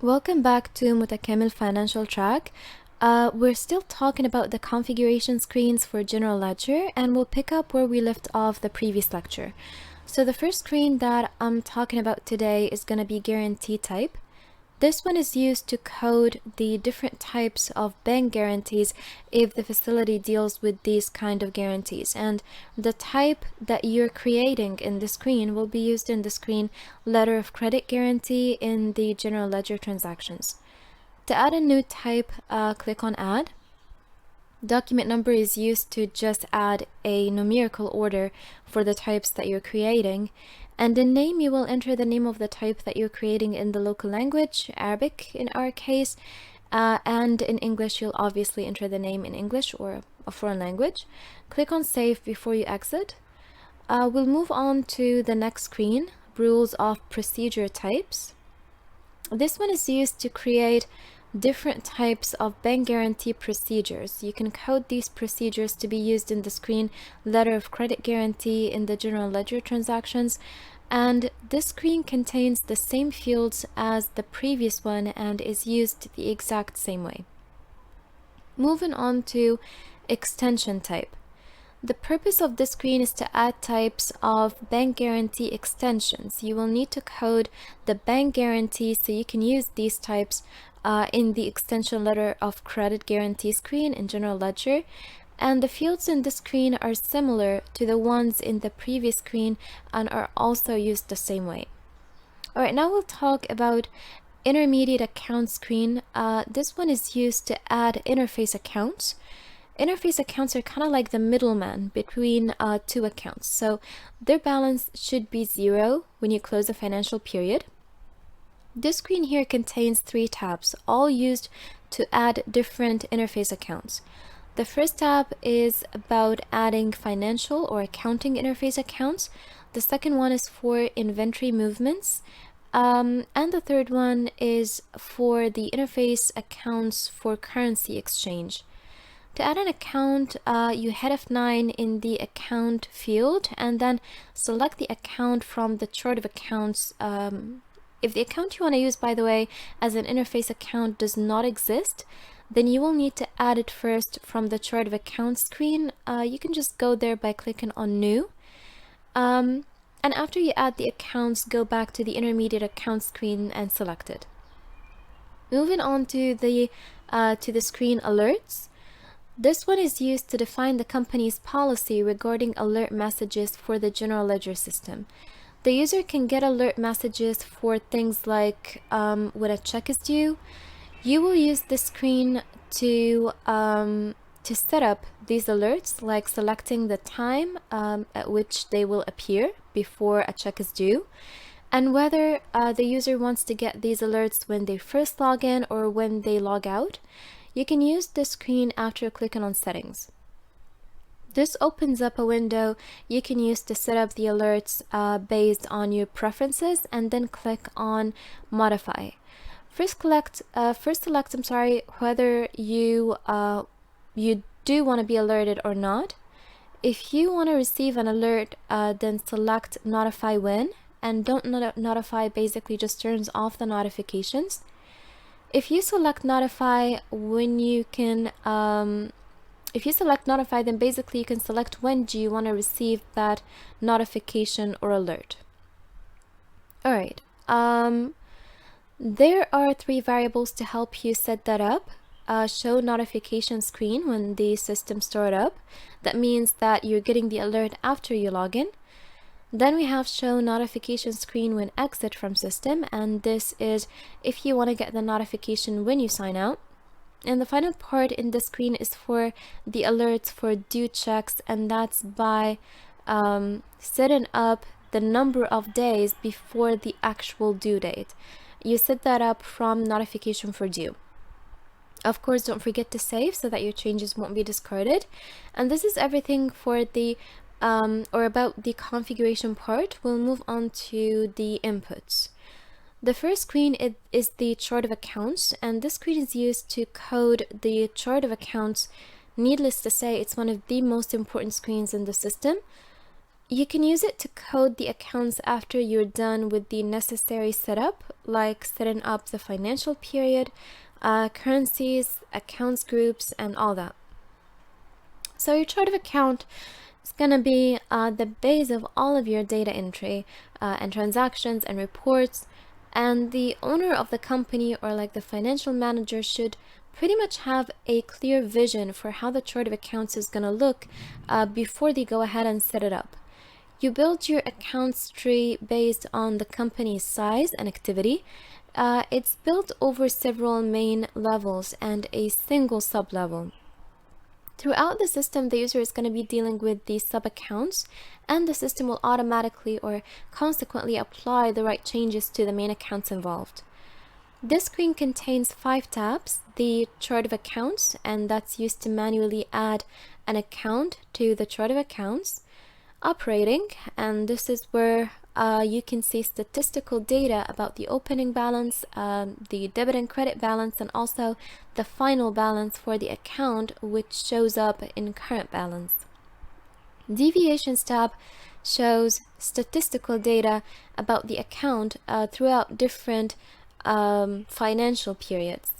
Welcome back to Motkamel Financial Track. We're still talking about the configuration screens for General Ledger, and we'll pick up where we left off the previous lecture. So the first screen that I'm talking about today is going to be guarantee type. This one is used to code the different types of bank guarantees if the facility deals with these kind of guarantees. And the type that you're creating in the screen will be used in the screen letter of credit guarantee in the general ledger transactions. To add a new type, click on add. Document number is used to just add a numerical order for the types that you're creating. And in name, you will enter the name of the type that you're creating in the local language, Arabic in our case, and in English, you'll obviously enter the name in English or a foreign language. Click on save before you exit. We'll move on to the next screen, rules of procedure types. This one is used to create different types of bank guarantee procedures. You can code these procedures to be used in the screen letter of credit guarantee in the general ledger transactions, and this screen contains the same fields as the previous one and is used the exact same way. Moving on to extension type. The purpose of this screen is to add types of bank guarantee extensions. You will need to code the bank guarantee so you can use these types in the extension letter of credit guarantee screen in General Ledger, and the fields in this screen are similar to the ones in the previous screen and are also used the same way. Alright, now we'll talk about intermediate account screen. This one is used to add interface accounts. Interface accounts are kind of like the middleman between two accounts, so their balance should be 0 when you close a financial period. This screen here contains 3 tabs, all used to add different interface accounts. The first tab is about adding financial or accounting interface accounts. The second one is for inventory movements. And the third one is for the interface accounts for currency exchange. To add an account, you hit F9 in the account field and then select the account from the chart of accounts. If the account you want to use, by the way, as an interface account does not exist, then you will need to add it first from the chart of accounts screen. You can just go there by clicking on new. And after you add the accounts, go back to the intermediate account screen and select it. Moving on to the screen alerts. This one is used to define the company's policy regarding alert messages for the general ledger system. The user can get alert messages for things like when a check is due. You will use this screen to set up these alerts, like selecting the time at which they will appear before a check is due, and whether the user wants to get these alerts when they first log in or when they log out. You can use this screen after clicking on settings. This opens up a window you can use to set up the alerts based on your preferences, and then click on modify. First select whether you do want to be alerted or not. If you want to receive an alert, then select notify when, and don't notify basically just turns off the notifications. If you select notify when you can if you select notify, then basically you can select when do you want to receive that notification or alert. Alright, there are 3 variables to help you set that up. Show notification screen when the system start up. That means that you're getting the alert after you log in. Then we have show notification screen when exit from system, and this is if you want to get the notification when you sign out. And the final part in the screen is for the alerts for due checks, and that's by setting up the number of days before the actual due date. You set that up from notification for due. Of course, don't forget to save so that your changes won't be discarded. And this is everything for the about the configuration part. We'll move on to the inputs. The first screen is the chart of accounts, and this screen is used to code the chart of accounts. Needless to say, it's one of the most important screens in the system. You can use it to code the accounts after you're done with the necessary setup, like setting up the financial period, currencies, accounts groups, and all that. So your chart of account is going to be the base of all of your data entry and transactions and reports. And the owner of the company, or like the financial manager, should pretty much have a clear vision for how the chart of accounts is going to look before they go ahead and set it up. You build your accounts tree based on the company's size and activity. It's built over several main levels and a single sub-level. Throughout the system, the user is going to be dealing with these sub-accounts, and the system will automatically or consequently apply the right changes to the main accounts involved. This screen contains 5 tabs: the chart of accounts, and that's used to manually add an account to the chart of accounts. Operating, and this is where you can see statistical data about the opening balance, the debit and credit balance, and also the final balance for the account, which shows up in current balance. Deviations tab shows statistical data about the account throughout different financial periods.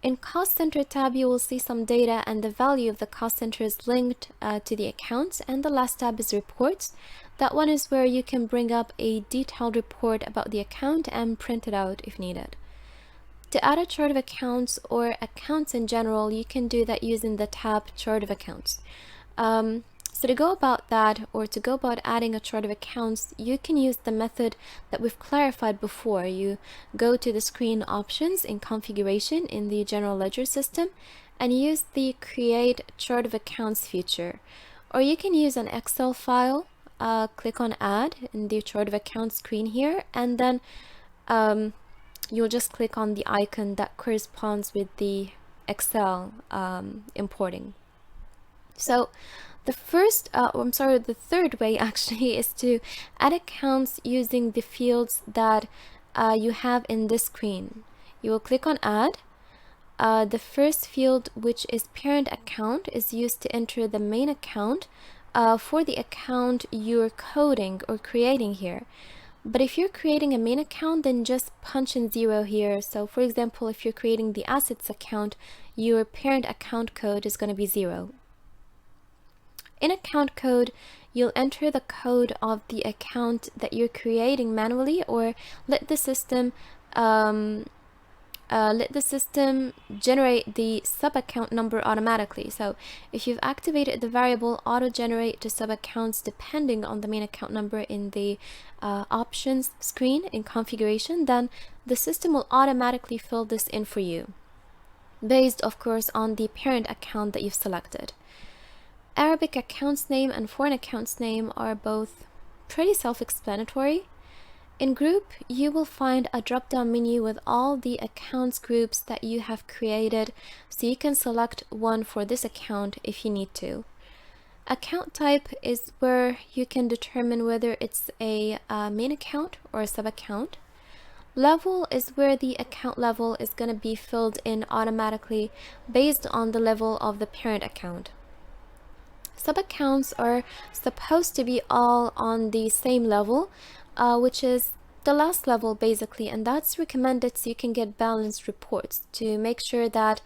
In Cost Center tab, you will see some data and the value of the cost center is linked to the accounts. And the last tab is Reports. That one is where you can bring up a detailed report about the account and print it out if needed. To add a chart of accounts or accounts in general, you can do that using the tab Chart of Accounts. So to go about that, or to go about adding a chart of accounts, you can use the method that we've clarified before. You go to the screen options in configuration in the general ledger system and use the create chart of accounts feature. Or you can use an Excel file, click on add in the chart of accounts screen here, and then you'll just click on the icon that corresponds with the Excel importing. So the third way actually is to add accounts using the fields that you have in this screen. You will click on add. The first field, which is parent account, is used to enter the main account for the account you're coding or creating here. But if you're creating a main account, then just punch in 0 here. So for example, if you're creating the assets account, your parent account code is going to be 0. In account code, you'll enter the code of the account that you're creating manually, or let the system generate the sub-account number automatically. So if you've activated the variable auto-generate to sub-accounts depending on the main account number in the options screen in configuration, then the system will automatically fill this in for you, based of course on the parent account that you've selected. Arabic accounts name and foreign accounts name are both pretty self-explanatory. In group, you will find a drop-down menu with all the accounts groups that you have created, so you can select one for this account if you need to. Account type is where you can determine whether it's a main account or a sub-account. Level is where the account level is going to be filled in automatically based on the level of the parent account. Sub-accounts are supposed to be all on the same level, which is the last level basically, and that's recommended so you can get balanced reports to make sure that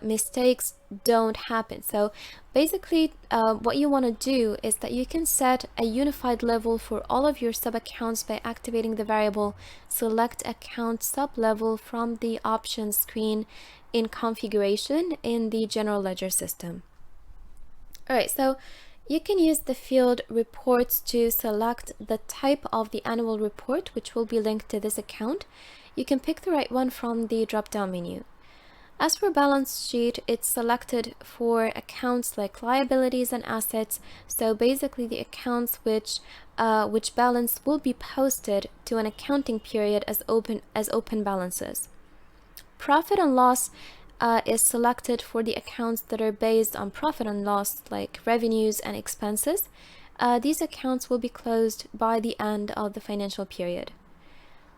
mistakes don't happen. So basically what you want to do is that you can set a unified level for all of your sub-accounts by activating the variable select account sub-level from the options screen in configuration in the general ledger system. Alright, so you can use the field reports to select the type of the annual report, which will be linked to this account. You can pick the right one from the drop-down menu. As for balance sheet, it's selected for accounts like liabilities and assets. So basically the accounts which balance will be posted to an accounting period as open balances. Profit and loss is selected for the accounts that are based on profit and loss, like revenues and expenses. These accounts will be closed by the end of the financial period.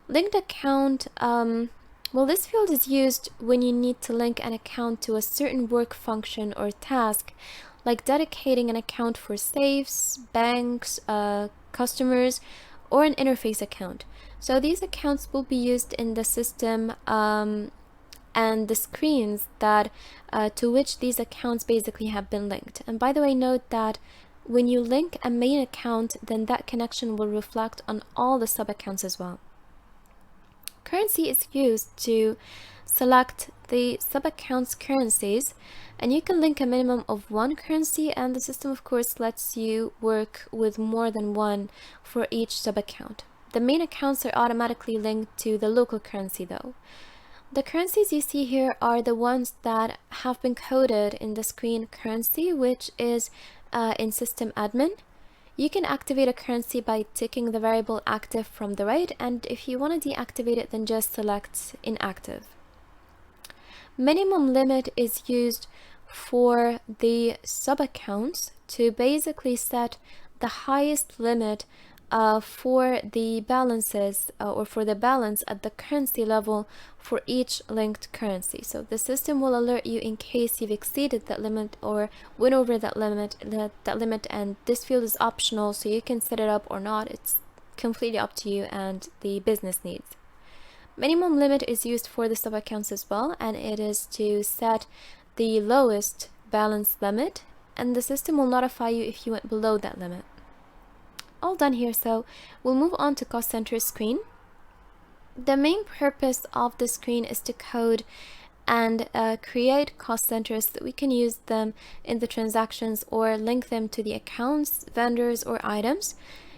Linked account, well, this field is used when you need to link an account to a certain work function or task, like dedicating an account for safes, banks, customers, or an interface account. So these accounts will be used in the system and the screens that to which these accounts basically have been linked. And by the way, note that when you link a main account, then that connection will reflect on all the sub-accounts as well. Currency is used to select the sub-accounts currencies, and you can link a minimum of one currency, and the system of course lets you work with more than one for each sub-account. The main accounts are automatically linked to the local currency though. The currencies you see here are the ones that have been coded in the screen currency, which is in system admin. You can activate a currency by ticking the variable active from the right, and if you want to deactivate it, then just select inactive. Minimum limit is used for the sub-accounts to basically set the highest limit for the balances or for the balance at the currency level for each linked currency. So the system will alert you in case you've exceeded that limit or went over that limit, and this field is optional, so you can set it up or not. It's completely up to you and the business needs. Minimum limit is used for the sub-accounts as well, and it is to set the lowest balance limit, and the system will notify you if you went below that limit. All done here, so we'll move on to cost center screen. The main purpose of the screen is to code and create cost centers so that we can use them in the transactions or link them to the accounts, vendors, or items.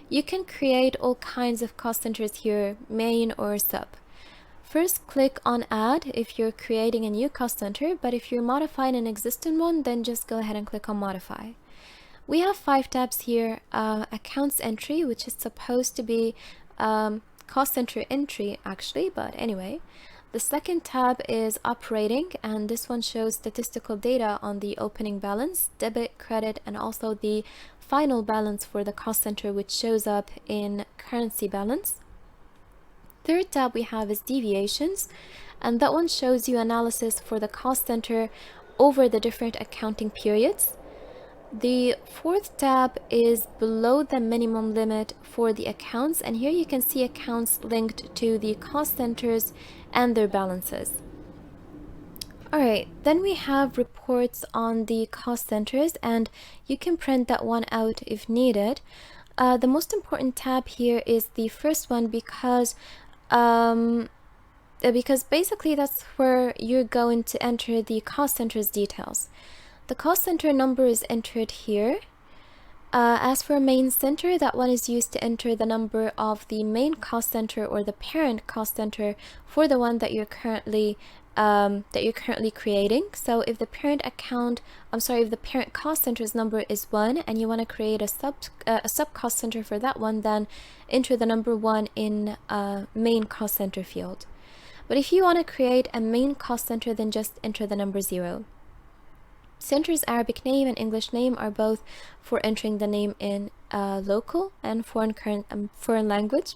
You can create all kinds of cost centers here, main or sub. First, click on add if you're creating a new cost center, but if you're modifying an existing one, then just go ahead and click on modify. We have 5 tabs here. Accounts entry, which is supposed to be cost center entry actually, but anyway. The second tab is operating, and this one shows statistical data on the opening balance, debit, credit, and also the final balance for the cost center, which shows up in currency balance. Third tab we have is deviations, and that one shows you analysis for the cost center over the different accounting periods. The fourth tab is below the minimum limit for the accounts, and here you can see accounts linked to the cost centers and their balances. Alright, then we have reports on the cost centers, and you can print that one out if needed. The most important tab here is the first one because basically that's where you're going to enter the cost centers details. The cost center number is entered here. As for main center, that one is used to enter the number of the main cost center or the parent cost center for the one that you're currently creating. So if the parent if the parent cost center's number is 1 and you want to create a sub cost center for that one, then enter the number 1 in main cost center field. But if you want to create a main cost center, then just enter the number 0. Center's Arabic name and English name are both for entering the name in local and foreign language.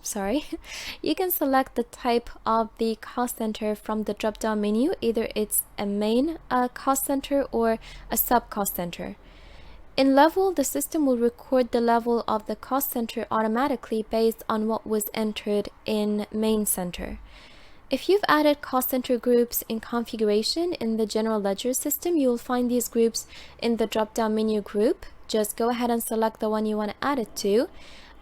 You can select the type of the cost center from the drop-down menu. Either it's a main cost center or a sub cost center. In level, the system will record the level of the cost center automatically based on what was entered in main center. If you've added cost center groups in configuration in the general ledger system, you will find these groups in the drop-down menu group. Just go ahead and select the one you want to add it to.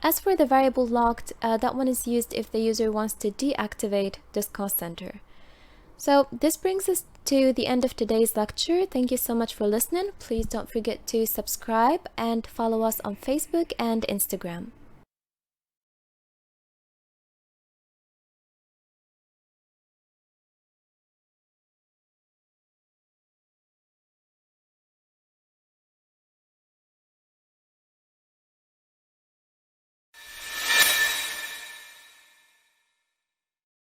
As for the variable locked, that one is used if the user wants to deactivate this cost center. So this brings us to the end of today's lecture. Thank you so much for listening. Please don't forget to subscribe and follow us on Facebook and Instagram.